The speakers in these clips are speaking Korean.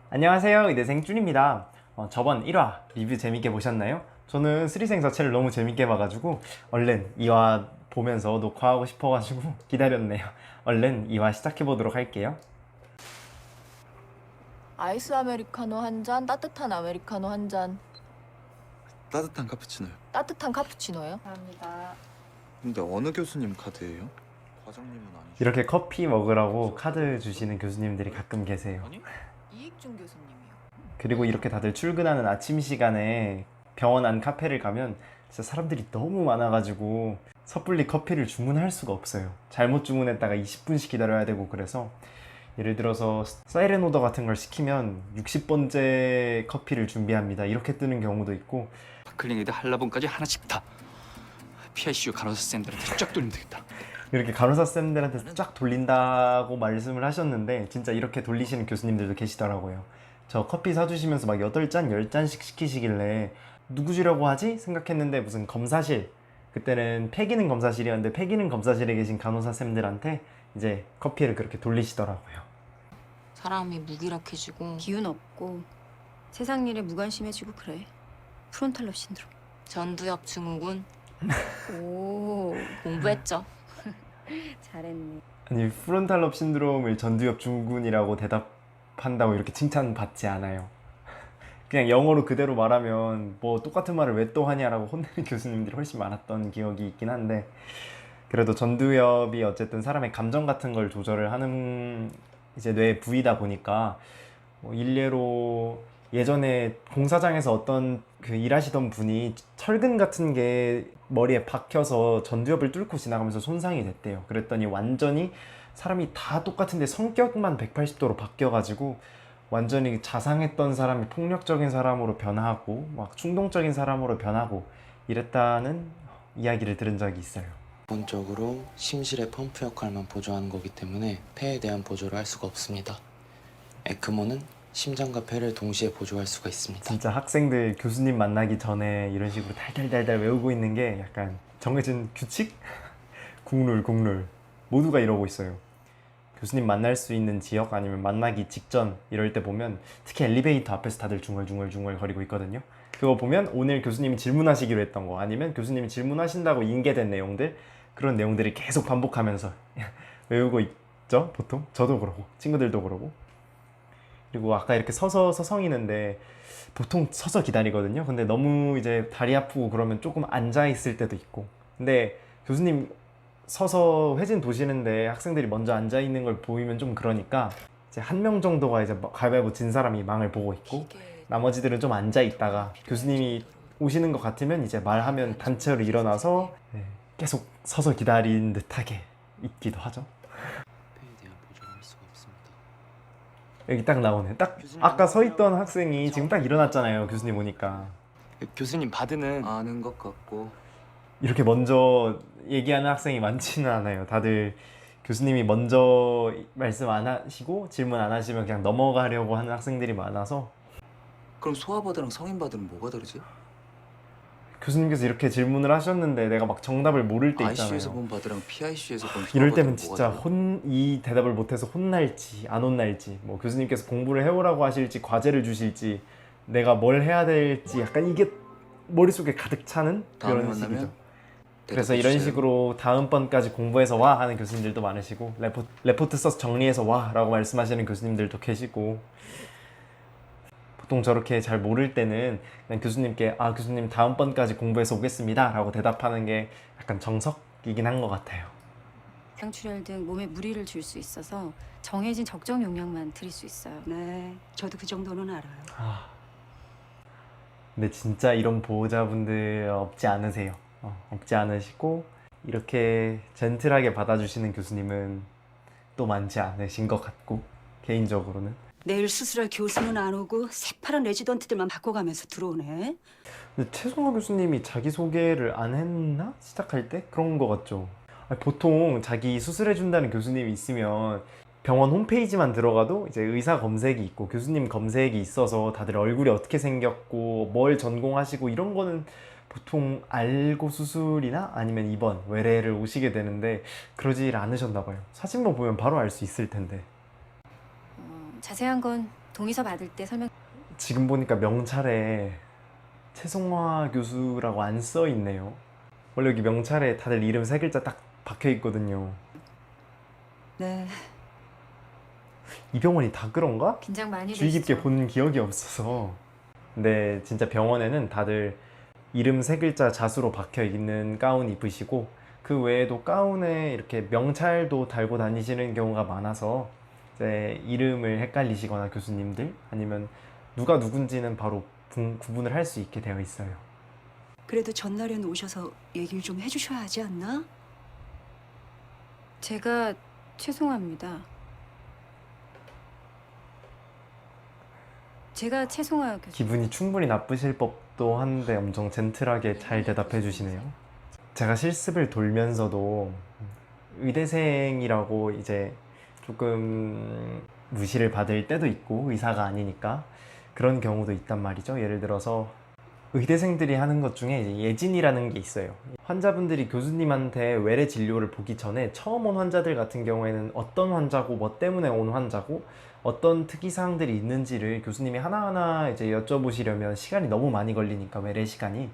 안녕하세요, 의대생 쭌입니다. 저번 1화 리뷰 재밌게 보셨나요? 저는 스리생 자체를 너무 재밌게 봐가지고 얼른 2화 보면서 녹화하고 싶어가지고 기다렸네요. 얼른 2화 시작해보도록 할게요. 아이스 아메리카노 한 잔, 따뜻한 아메리카노 한 잔. 따뜻한 카푸치노요. 따뜻한 카푸치노요? 감사합니다. 근데 어느 교수님 카드예요? 과장님은 아니죠? 이렇게 커피 먹으라고 카드 주시는 교수님들이 가끔 계세요. 아니? 이익준 교수님이요. 그리고 이렇게 다들 출근하는 아침 시간에 병원 안 카페를 가면 진짜 사람들이 너무 많아가지고 섣불리 커피를 주문할 수가 없어요. 잘못 주문했다가 20분씩 기다려야 되고 그래서 예를 들어서 사이렌 오더 같은 걸 시키면 60번째 커피를 준비합니다 이렇게 뜨는 경우도 있고, 바클링에다 한라봉까지 하나씩 다 PICU 간호사 쌤들한테 쫙 돌리면 되겠다. 이렇게 간호사 쌤들한테 쫙 돌린다고 말씀을 하셨는데 진짜 이렇게 돌리시는 교수님들도 계시더라고요. 저 커피 사주시면서 막 8잔, 10잔씩 시키시길래 누구 주려고 하지? 생각했는데 무슨 검사실, 그때는 폐기능 검사실이었는데 폐기능 검사실에 계신 간호사 쌤들한테 이제 커피를 그렇게 돌리시더라고요. 사람이 무기력해지고 기운 없고 세상 일에 무관심해지고 그래. 프론탈럽 신드롬. 전두엽 증후군 오, 공부했죠. 잘했네. 아니, 프론탈럽 신드롬을 전두엽 증후군이라고 대답한다고 이렇게 칭찬받지 않아요. 그냥 영어로 그대로 말하면 뭐 똑같은 말을 왜 또 하냐라고 혼내는 교수님들이 훨씬 많았던 기억이 있긴 한데, 그래도 전두엽이 어쨌든 사람의 감정 같은 걸 조절을 하는 이제 뇌 부위다 보니까 뭐 일례로 예전에 공사장에서 어떤 그 일하시던 분이 철근 같은 게 머리에 박혀서 전두엽을 뚫고 지나가면서 손상이 됐대요. 그랬더니 완전히 사람이 다 똑같은데 성격만 180도로 바뀌어가지고 완전히 자상했던 사람이 폭력적인 사람으로 변하고 막 충동적인 사람으로 변하고 이랬다는 이야기를 들은 적이 있어요. 기본적으로 심실의 펌프 역할만 보조하는 거기 때문에 폐에 대한 보조를 할 수가 없습니다. 에크모는 심장과 폐를 동시에 보조할 수가 있습니다. 진짜 학생들 교수님 만나기 전에 이런 식으로 달달달달 외우고 있는 게 약간 정해진 규칙? 국룰 모두가 이러고 있어요. 교수님 만날 수 있는 지역 아니면 만나기 직전 이럴 때 보면 특히 엘리베이터 앞에서 다들 중얼중얼 거리고 있거든요. 그거 보면 오늘 교수님이 질문하시기로 했던 거 아니면 교수님이 질문하신다고 인계된 내용들, 그런 내용들을 계속 반복하면서 외우고 있죠, 보통. 저도 그러고 친구들도 그러고. 그리고 아까 이렇게 서서 서성이는데 보통 서서 기다리거든요. 근데 너무 이제 다리 아프고 그러면 조금 앉아 있을 때도 있고, 근데 교수님 서서 회진 도시는데 학생들이 먼저 앉아 있는 걸 보이면 좀 그러니까 이제 한 명 정도가 이제 가위바위보 진 사람이 망을 보고 있고 나머지들은 좀 앉아 있다가 교수님이 오시는 것 같으면 이제 말하면 단체로 일어나서 계속 서서 기다린 듯하게 있기도 하죠. 폐에 대한 보조를 할 수가 없습니다. 여기 딱 나오네. 딱 아까 서 있던 학생이 지금 딱 일어났잖아요, 교수님 오니까. 교수님 바드는 아는 것 같고. 이렇게 먼저 얘기하는 학생이 많지는 않아요. 다들 교수님이 먼저 말씀 안 하시고 질문 안 하시면 그냥 넘어가려고 하는 학생들이 많아서. 그럼 소아바드랑 성인바드는 뭐가 다르지? 교수님께서 이렇게 질문을 하셨는데 내가 막 정답을 모를 때 ICU에서 있잖아요. 본 바드랑 PICU에서 본 이럴 소아바드는 때면 뭐가 진짜 달라? 이 대답을 못해서 혼날지 안 혼날지, 뭐 교수님께서 공부를 해오라고 하실지 과제를 주실지 내가 뭘 해야 될지 약간 이게 머릿속에 가득 차는 다음에 그런 만나면 시기죠. 그래서 대답해 이런 주세요. 식으로 다음번까지 공부해서 와 하는 교수님들도 많으시고, 레포트 써서 정리해서 와 라고 말씀하시는 교수님들도 계시고, 보통 저렇게 잘 모를 때는 그냥 교수님께 교수님 다음번까지 공부해서 오겠습니다 라고 대답하는 게 약간 정석이긴 한 것 같아요. 상출혈 등 몸에 무리를 줄 수 있어서 정해진 적정 용량만 드릴 수 있어요. 네, 저도 그 정도는 알아요. 근데 진짜 이런 보호자분들 없지 않으세요. 없지 않으시고 이렇게 젠틀하게 받아주시는 교수님은 또 많지 않으신 것 같고, 개인적으로는. 내일 수술할 교수는 안 오고 새파란 레지던트들만 바꿔가면서 들어오네. 근데 최송화 교수님이 자기소개를 안 했나? 시작할 때? 그런 거 같죠? 보통 자기 수술해준다는 교수님이 있으면 병원 홈페이지만 들어가도 이제 의사 검색이 있고 교수님 검색이 있어서 다들 얼굴이 어떻게 생겼고 뭘 전공하시고 이런 거는 보통 알고 수술이나 아니면 입원, 외래를 오시게 되는데 그러질 않으셨나 봐요. 사진만 보면 바로 알 수 있을 텐데. 자세한 건 동의서 받을 때 설명. 지금 보니까 명찰에 최송화 교수라고 안 써 있네요. 원래 여기 명찰에 다들 이름 세 글자 딱 박혀 있거든요. 네. 이 병원이 다 그런가? 긴장 많이 주의 깊게 되시죠? 본 기억이 없어서. 근데 진짜 병원에는 다들 이름 세 글자 자수로 박혀 있는 가운 입으시고, 그 외에도 가운에 이렇게 명찰도 달고 다니시는 경우가 많아서 이제 이름을 헷갈리시거나 교수님들 아니면 누가 누군지는 바로 구분을 할 수 있게 되어 있어요. 그래도 전날엔 오셔서 얘기를 좀 해주셔야 하지 않나? 제가 최송화입니다. 제가 최송화 교수. 기분이 충분히 나쁘실 법도 한데 엄청 젠틀하게 잘 대답해 주시네요. 제가 실습을 돌면서도 의대생이라고 이제 조금 무시를 받을 때도 있고, 의사가 아니니까 그런 경우도 있단 말이죠. 예를 들어서 의대생들이 하는 것 중에 이제 예진이라는 게 있어요. 환자분들이 교수님한테 외래 진료를 보기 전에 처음 온 환자들 같은 경우에는 어떤 환자고 뭐 때문에 온 환자고 어떤 특이사항들이 있는지를 교수님이 하나하나 이제 여쭤보시려면 시간이 너무 많이 걸리니까, 외래 시간이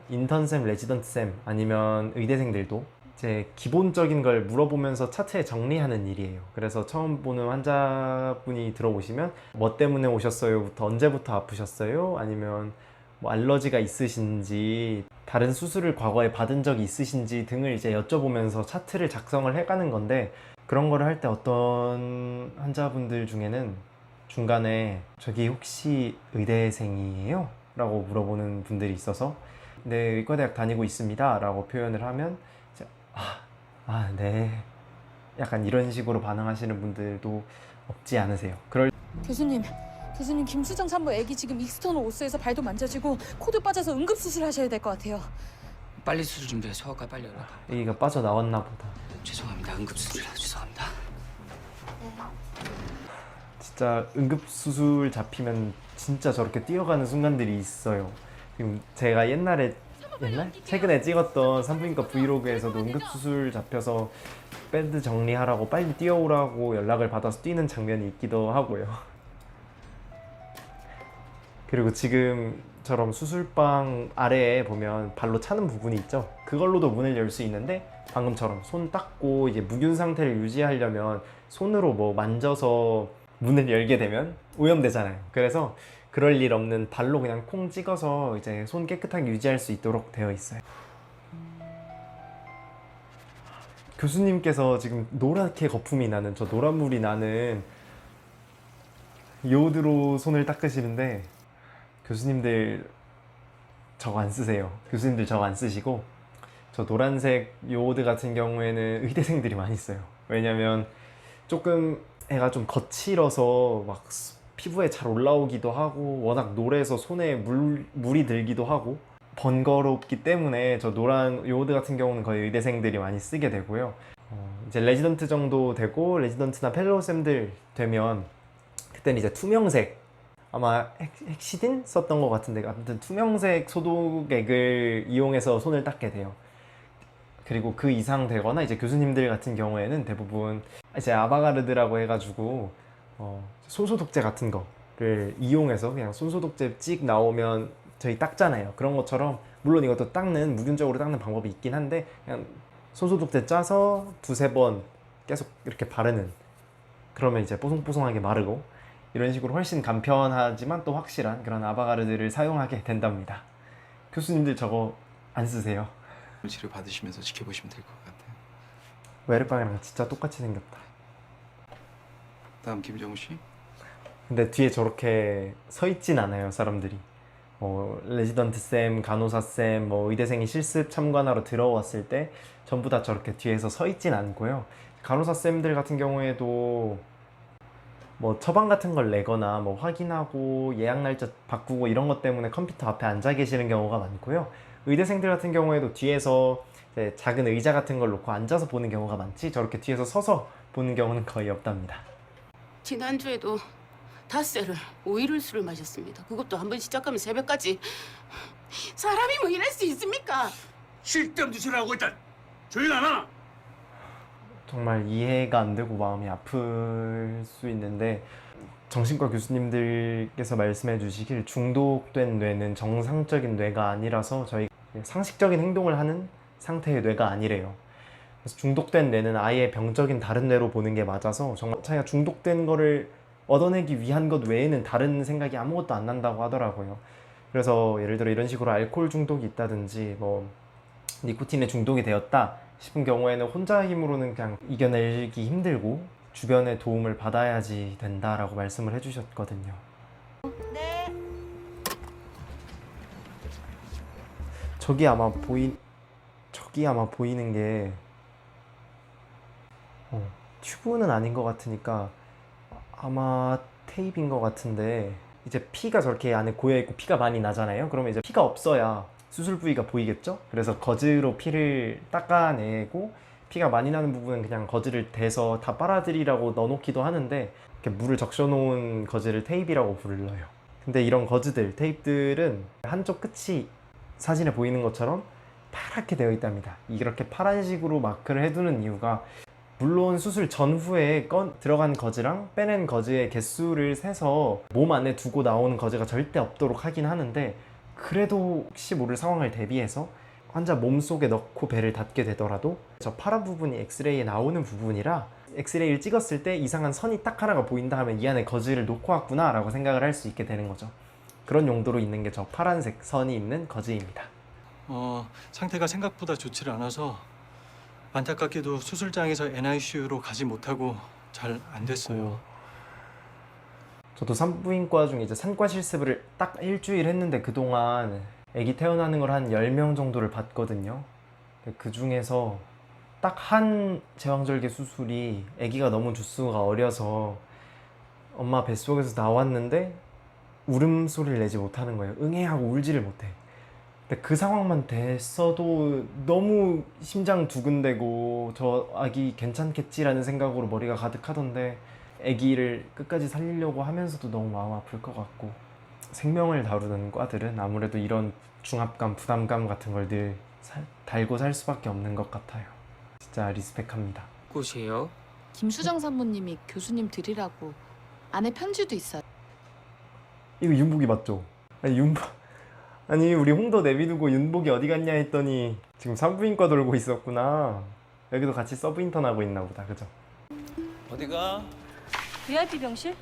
인턴쌤, 레지던트쌤 아니면 의대생들도 이제 기본적인 걸 물어보면서 차트에 정리하는 일이에요. 그래서 처음 보는 환자분이 들어오시면 뭐 때문에 오셨어요?부터 언제부터 아프셨어요? 아니면 뭐 알러지가 있으신지, 다른 수술을 과거에 받은 적이 있으신지 등을 이제 여쭤보면서 차트를 작성을 해가는 건데, 그런 거를 할 때 어떤 환자분들 중에는 중간에 저기 혹시 의대생이에요? 라고 물어보는 분들이 있어서 네, 의과대학 다니고 있습니다 라고 표현을 하면 이제 네, 약간 이런 식으로 반응하시는 분들도 없지 않으세요. 교수님 김수정 산부 애기 지금 익스터널 오스에서 발도 만져지고 코도 빠져서 응급수술 하셔야 될 것 같아요. 빨리 수술 준비해. 소아과 빨리 연락하. 애기가 빠져나왔나 보다. 죄송합니다. 응급수술이라 죄송합니다. 진짜 응급수술 잡히면 진짜 저렇게 뛰어가는 순간들이 있어요. 지금 제가 최근에 찍었던 산부인과 브이로그에서도 응급수술 잡혀서 밴드 정리하라고 빨리 뛰어오라고 연락을 받아서 뛰는 장면이 있기도 하고요. 그리고 지금처럼 수술방 아래에 보면 발로 차는 부분이 있죠. 그걸로도 문을 열 수 있는데, 방금처럼 손 닦고 이제 무균 상태를 유지하려면 손으로 뭐 만져서 문을 열게 되면 오염되잖아요. 그래서 그럴 일 없는 발로 그냥 콩 찍어서 이제 손 깨끗하게 유지할 수 있도록 되어 있어요. 교수님께서 지금 노랗게 거품이 나는, 저 노란물이 나는 요오드로 손을 닦으시는데, 교수님들 저거 안 쓰세요. 교수님들 저거 안 쓰시고, 저 노란색 요오드 같은 경우에는 의대생들이 많이 써요. 왜냐면 조금 애가 좀 거칠어서 막 피부에 잘 올라오기도 하고, 워낙 노래서 손에 물이 들기도 하고 번거롭기 때문에 저 노란 요오드 같은 경우는 거의 의대생들이 많이 쓰게 되고요. 이제 레지던트 정도 되고, 레지던트나 펠로우쌤들 되면 그때는 이제 투명색, 아마 헥시딘 썼던 것 같은데, 아무튼 투명색 소독액을 이용해서 손을 닦게 돼요. 그리고 그 이상 되거나 이제 교수님들 같은 경우에는 대부분 이제 아바가르드라고 해가지고 손소독제 같은 거를 이용해서 그냥 손소독제 찍 나오면 저희 닦잖아요. 그런 것처럼, 물론 이것도 무균적으로 닦는 방법이 있긴 한데, 그냥 손소독제 짜서 두세 번 계속 이렇게 바르는, 그러면 이제 뽀송뽀송하게 마르고, 이런 식으로 훨씬 간편하지만 또 확실한 그런 아바가르드를 사용하게 된답니다. 교수님들 저거 안 쓰세요? 치료 받으시면서 지켜보시면 될 것 같아요. 외래빵이랑 진짜 똑같이 생겼다. 다음 김정우 씨. 근데 뒤에 저렇게 서 있진 않아요, 사람들이. 레지던트 쌤, 간호사 쌤, 의대생이 실습 참관하러 들어왔을 때 전부 다 저렇게 뒤에서 서 있진 않고요. 간호사 쌤들 같은 경우에도 처방 같은 걸 내거나 확인하고 예약 날짜 바꾸고 이런 것 때문에 컴퓨터 앞에 앉아 계시는 경우가 많고요. 의대생들 같은 경우에도 뒤에서 이제 작은 의자 같은 걸 놓고 앉아서 보는 경우가 많지, 저렇게 뒤에서 서서 보는 경우는 거의 없답니다. 지난주에도 닷새를 5일을 술을 마셨습니다. 그것도 한 번 시작하면 새벽까지. 사람이 뭐 이럴 수 있습니까? 쓸데없는 소리 하고 있다. 조용히 안 하나? 정말 이해가 안 되고 마음이 아플 수 있는데, 정신과 교수님들께서 말씀해 주시길 중독된 뇌는 정상적인 뇌가 아니라서 저희 상식적인 행동을 하는 상태의 뇌가 아니래요. 그래서 중독된 뇌는 아예 병적인 다른 뇌로 보는 게 맞아서 정말 자기가 중독된 거를 얻어내기 위한 것 외에는 다른 생각이 아무것도 안 난다고 하더라고요. 그래서 예를 들어 이런 식으로 알코올 중독이 있다든지 뭐 니코틴에 중독이 되었다 싶은 경우에는 혼자 힘으로는 그냥 이겨내기 힘들고 주변의 도움을 받아야지 된다라고 말씀을 해주셨거든요. 네. 저기 아마 보이는 게 튜브는 아닌 것 같으니까 아마 테이프인 것 같은데, 이제 피가 저렇게 안에 고여있고 피가 많이 나잖아요. 그러면 이제 피가 없어야 수술 부위가 보이겠죠? 그래서 거즈로 피를 닦아내고 피가 많이 나는 부분은 그냥 거즈를 대서 다 빨아들이라고 넣어놓기도 하는데, 이렇게 물을 적셔놓은 거즈를 테이프라고 불러요. 근데 이런 거즈들, 테이프들은 한쪽 끝이 사진에 보이는 것처럼 파랗게 되어 있답니다. 이렇게 파란식으로 마크를 해두는 이유가, 물론 수술 전후에 들어간 거즈랑 빼낸 거즈의 개수를 세서 몸 안에 두고 나오는 거즈가 절대 없도록 하긴 하는데, 그래도 혹시 모를 상황을 대비해서 환자 몸속에 넣고 배를 닫게 되더라도 저 파란 부분이 엑스레이에 나오는 부분이라 엑스레이를 찍었을 때 이상한 선이 딱 하나가 보인다 하면 이 안에 거즈를 놓고 왔구나 라고 생각을 할 수 있게 되는 거죠. 그런 용도로 있는 게 저 파란색 선이 있는 거즈입니다. 상태가 생각보다 좋지 않아서 안타깝게도 수술장에서 NICU로 가지 못하고 잘 안 됐어요. 저도 산부인과 중에 이제 산과 실습을 딱 일주일 했는데 그동안 아기 태어나는 걸 한 10명 정도를 봤거든요. 그 중에서 딱 한 제왕절개 수술이 아기가 너무 주수가 어려서 엄마 뱃속에서 나왔는데 울음소리를 내지 못하는 거예요. 응애하고 울지를 못해. 근데 그 상황만 됐어도 너무 심장 두근대고 저 아기 괜찮겠지라는 생각으로 머리가 가득하던데, 아기를 끝까지 살리려고 하면서도 너무 마음 아플 것 같고, 생명을 다루는 과들은 아무래도 이런 중압감, 부담감 같은 걸 늘 달고 살 수밖에 없는 것 같아요. 진짜 리스펙합니다. 꽃이에요? 김수정 산모님이 교수님 드리라고 안에 편지도 있어요. 이거 윤복이 맞죠? 아니 우리 홍도 내비두고 윤복이 어디 갔냐 했더니 지금 산부인과 돌고 있었구나. 여기도 같이 서브 인턴 하고 있나 보다. 그죠? 어디가? VIP 병실?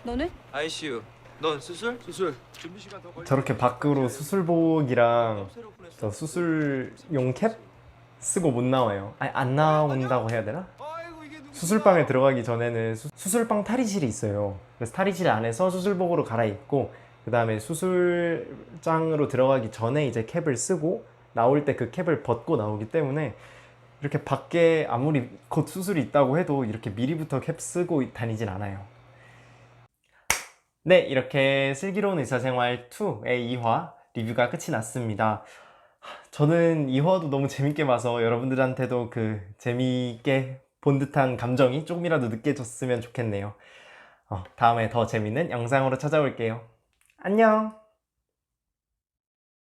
너는? ICU. 넌 수술? 수술. 저렇게 밖으로 수술복이랑 저 수술용 캡 쓰고 못 나와요. 아니 안 나온다고 해야 되나? 수술방에 들어가기 전에는 수술방 탈의실이 있어요. 그래서 탈의실 안에서 수술복으로 갈아입고 그 다음에 수술장으로 들어가기 전에 이제 캡을 쓰고 나올 때 그 캡을 벗고 나오기 때문에 이렇게 밖에 아무리 곧 수술이 있다고 해도 이렇게 미리부터 캡 쓰고 다니진 않아요. 네, 이렇게 슬기로운 의사생활 2의 2화 리뷰가 끝이 났습니다. 저는 2화도 너무 재밌게 봐서 여러분들한테도 그 재미있게 본 듯한 감정이 조금이라도 느껴졌으면 좋겠네요. 다음에 더 재밌는 영상으로 찾아올게요. 안녕!